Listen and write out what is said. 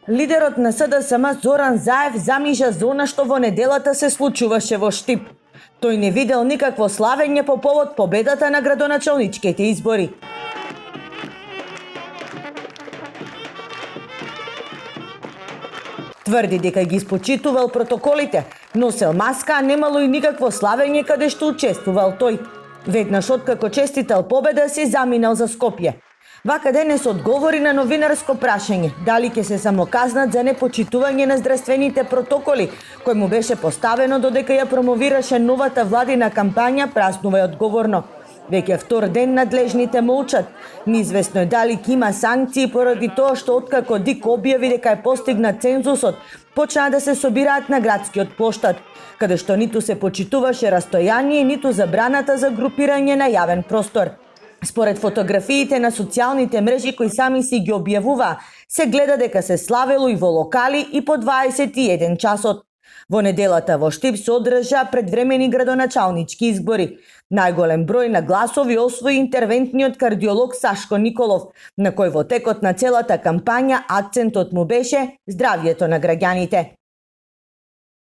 Лидерот на СДСМ Зоран Заев замижа за она што во неделата се случуваше во Штип. Тој не видел никакво славење по повод победата на градоначалничките избори. Тврди дека ги испочитувал протоколите, носел маска, а немало и никакво славење каде што учествувал тој. Веднаш откако честител победа си заминал за Скопје. Вака денес одговори на новинарско прашање дали ќе се самоказнат за непочитување на здравствените протоколи, кој му беше поставено додека ја промовираше новата владина кампања, празнува одговорно. Веќе втор ден надлежните молчат. Неизвестно е дали ќе има санкции поради тоа што откако ДИК објави дека е постигнат цензусот, почнаа да се собираат на градскиот поштад, каде што ниту се почитуваше растојание, ниту забраната за групирање на јавен простор. Според фотографиите на социјалните мрежи кои сами си ги објавуваа, се гледа дека се славело и во локали и по 21 часот. Во неделата во Штип се одржа предвремени градоначалнички избори. Најголем број на гласови освои интервентниот кардиолог Сашко Николов, на кој во текот на целата кампања акцентот му беше здравјето на граѓаните.